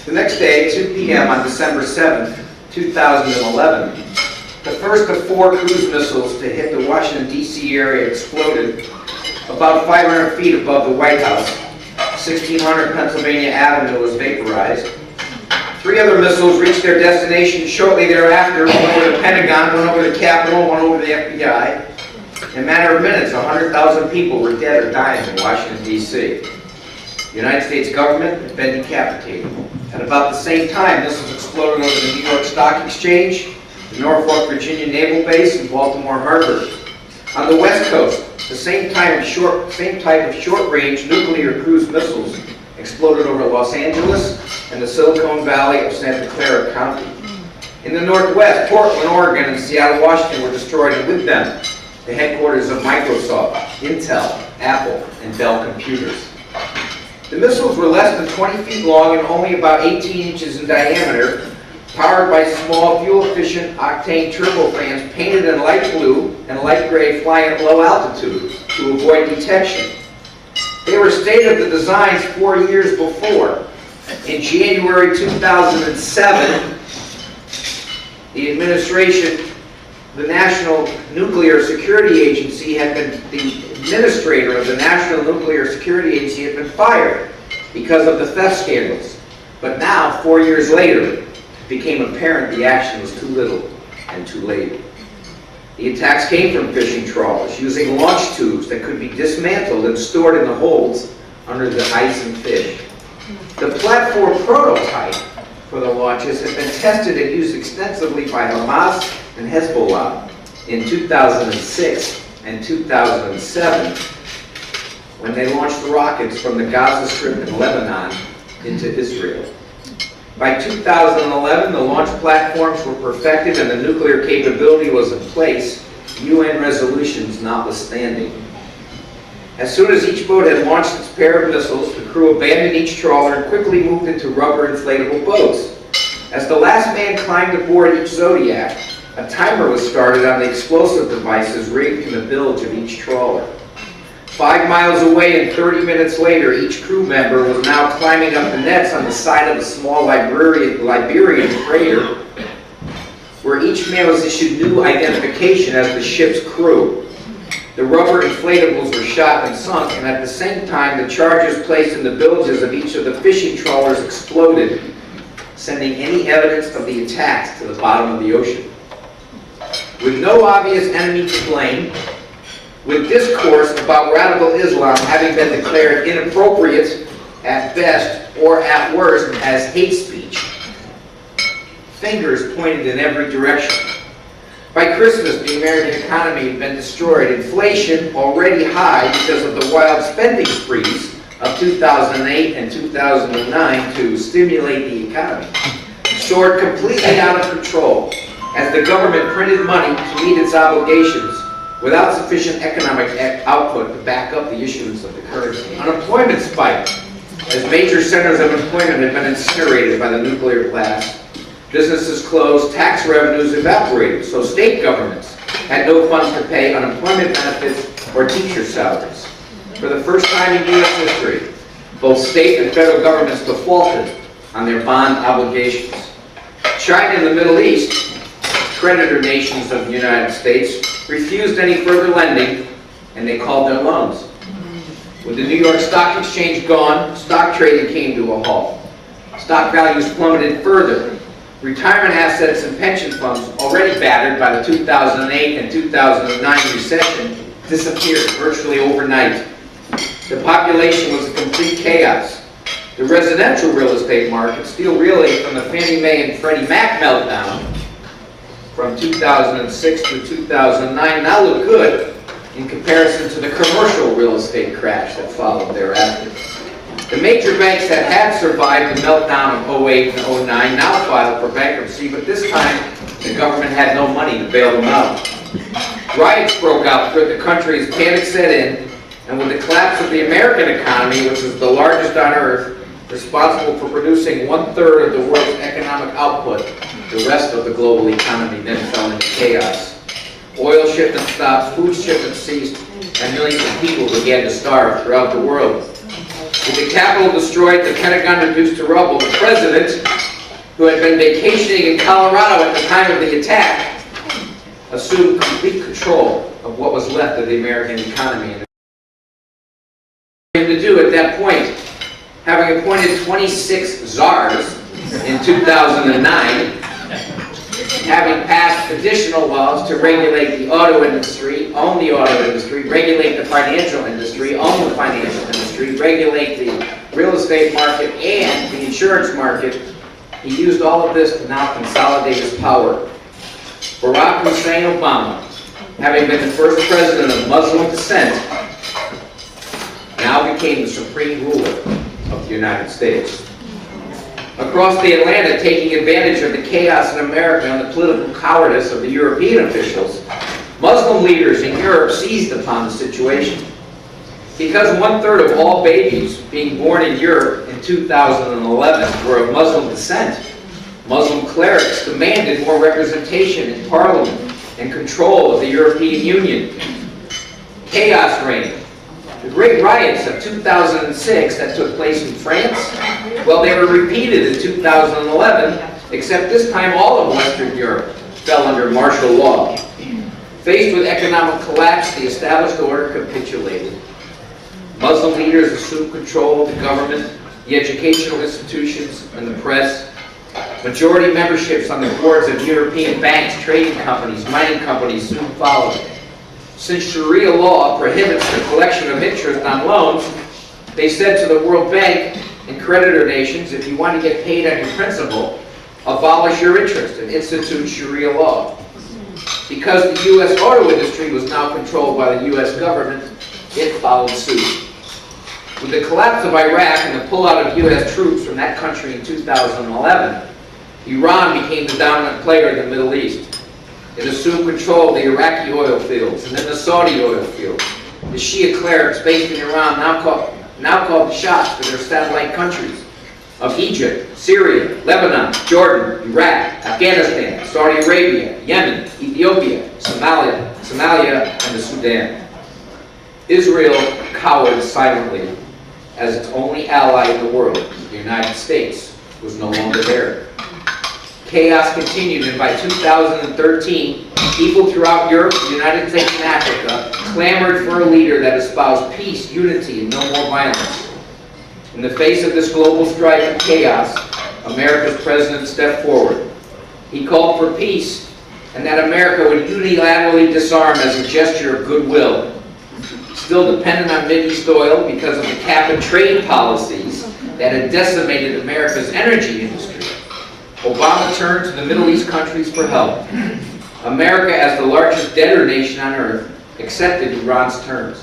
The next day, 2 p.m. on December 7th, 2011, the first of 4 cruise missiles to hit the Washington, D.C. area exploded about 500 feet above the White House. 1600 Pennsylvania Avenue was vaporized. 3 other missiles reached their destination shortly thereafter. One over the Pentagon, one over the Capitol, one over the FBI. In a matter of minutes, 100,000 people were dead or dying in Washington, D.C. The United States government had been decapitated. At about the same time, missiles exploded over the New York Stock Exchange, the Norfolk, Virginia Naval Base, and Baltimore Harbor. On the West Coast, the same type of short-range nuclear cruise missiles exploded over Los Angeles and the Silicon Valley of Santa Clara County. In the Northwest, Portland, Oregon, and Seattle, Washington were destroyed, and with them, the headquarters of Microsoft, Intel, Apple, and Dell Computers. The missiles were less than 20 feet long and only about 18 inches in diameter, powered by small, fuel-efficient octane turbofans painted in light blue and light gray, flying at low altitude to avoid detection. They were state-of-the designs 4 years before. In January 2007, the administration, the National Nuclear Security Agency had been, the administrator of the National Nuclear Security Agency had been fired because of the theft scandals. But now, 4 years later, it became apparent the action was too little and too late. The attacks came from fishing trawlers using launch tubes that could be dismantled and stored in the holds under the ice and fish. The platform prototype for the launches had been tested and used extensively by Hamas and Hezbollah in 2006 and 2007 when they launched the rockets from the Gaza Strip in Lebanon into Israel. By 2011, the launch platforms were perfected and the nuclear capability was in place, UN resolutions notwithstanding. As soon as each boat had launched its pair of missiles, the crew abandoned each trawler and quickly moved into rubber inflatable boats. As the last man climbed aboard each Zodiac, a timer was started on the explosive devices rigged in the bilge of each trawler. 5 miles away and 30 minutes later, each crew member was now climbing up the nets on the side of a small Liberian freighter, where each man was issued new identification as the ship's crew. The rubber inflatables were shot and sunk, and at the same time, the charges placed in the bilges of each of the fishing trawlers exploded, sending any evidence of the attacks to the bottom of the ocean. With no obvious enemy to blame, with discourse about radical Islam having been declared inappropriate at best or at worst as hate speech, fingers pointed in every direction. By Christmas, the American economy had been destroyed. Inflation, already high because of the wild spending sprees of 2008 and 2009 to stimulate the economy, soared completely out of control as the government printed money to meet its obligations without sufficient economic output to back up the issuance of the currency. Unemployment spiked as major centers of employment had been incinerated by the nuclear blast. Businesses closed, tax revenues evaporated, so state governments had no funds to pay unemployment benefits or teacher salaries. For the first time in U.S. history, both state and federal governments defaulted on their bond obligations. China and the Middle East, creditor nations of the United States, refused any further lending, and they called their loans. With the New York Stock Exchange gone, stock trading came to a halt. Stock values plummeted further. Retirement assets and pension funds, already battered by the 2008 and 2009 recession, disappeared virtually overnight. The population was a complete chaos. The residential real estate market, still reeling from the Fannie Mae and Freddie Mac meltdown from 2006 to 2009, now looked good in comparison to the commercial real estate crash that followed thereafter. The major banks that had survived the meltdown of 08 and 09 now filed for bankruptcy, but this time the government had no money to bail them out. Riots broke out throughout the country as panic set in, and with the collapse of the American economy, which was the largest on earth, responsible for producing 1/3 of the world's economic output, the rest of the global economy then fell into chaos. Oil shipments stopped, food shipments ceased, and millions of people began to starve throughout the world. With the Capitol destroyed, the Pentagon reduced to rubble, the president, who had been vacationing in Colorado at the time of the attack, assumed complete control of what was left of the American economy. To do at that point, having appointed 26 czars in 2009, having passed additional laws to regulate the auto industry, own the auto industry, regulate the financial industry, own the financial industry, regulate the real estate market and the insurance market, he used all of this to now consolidate his power. Barack Hussein Obama, having been the first president of Muslim descent, now became the supreme ruler of the United States. Across the Atlantic, taking advantage of the chaos in America and the political cowardice of the European officials, Muslim leaders in Europe seized upon the situation. Because 1/3 of all babies being born in Europe in 2011 were of Muslim descent, Muslim clerics demanded more representation in Parliament and control of the European Union. Chaos reigned. The great riots of 2006 that took place in France, well, they were repeated in 2011, except this time all of Western Europe fell under martial law. Faced with economic collapse, the established order capitulated. Muslim leaders assumed control of the government, the educational institutions, and the press. Majority memberships on the boards of European banks, trading companies, mining companies soon followed. Since Sharia law prohibits the collection of interest on loans, they said to the World Bank and creditor nations, if you want to get paid on your principal, abolish your interest and institute Sharia law. Because the U.S. auto industry was now controlled by the U.S. government, it followed suit. With the collapse of Iraq and the pullout of U.S. troops from that country in 2011, Iran became the dominant player in the Middle East. It assumed control of the Iraqi oil fields and then the Saudi oil fields. The Shia clerics based in Iran now called the shots for their satellite countries of Egypt, Syria, Lebanon, Jordan, Iraq, Afghanistan, Saudi Arabia, Yemen, Ethiopia, Somalia, and the Sudan. Israel cowered silently as its only ally in the world, the United States, was no longer there. Chaos continued, and by 2013, people throughout Europe, the United States, and Africa clamored for a leader that espoused peace, unity, and no more violence. In the face of this global strife and chaos, America's president stepped forward. He called for peace, and that America would unilaterally disarm as a gesture of goodwill. Still dependent on Mideast oil because of the cap-and-trade policies that had decimated America's energy industry, Obama turned to the Middle East countries for help. America, as the largest debtor nation on earth, accepted Iran's terms.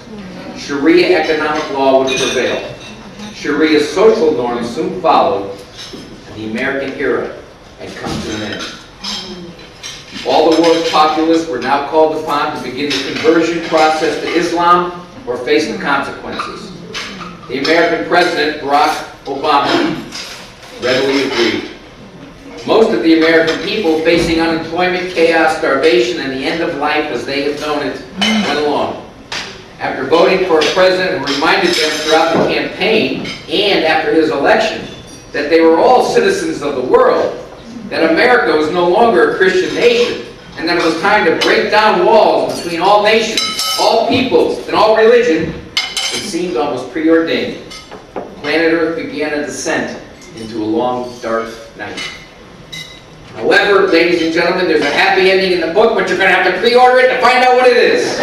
Sharia economic law would prevail. Sharia social norms soon followed, and the American era had come to an end. All the world's populace were now called upon to begin the conversion process to Islam or face the consequences. The American president, Barack Obama, readily agreed. Most of the American people facing unemployment, chaos, starvation, and the end of life as they have known it went along. After voting for a president who reminded them throughout the campaign and after his election that they were all citizens of the world, that America was no longer a Christian nation, and that it was time to break down walls between all nations, all peoples, and all religion, it seemed almost preordained. Planet Earth began a descent into a long, dark night. However, ladies and gentlemen, there's a happy ending in the book, but you're going to have to pre-order it to find out what it is.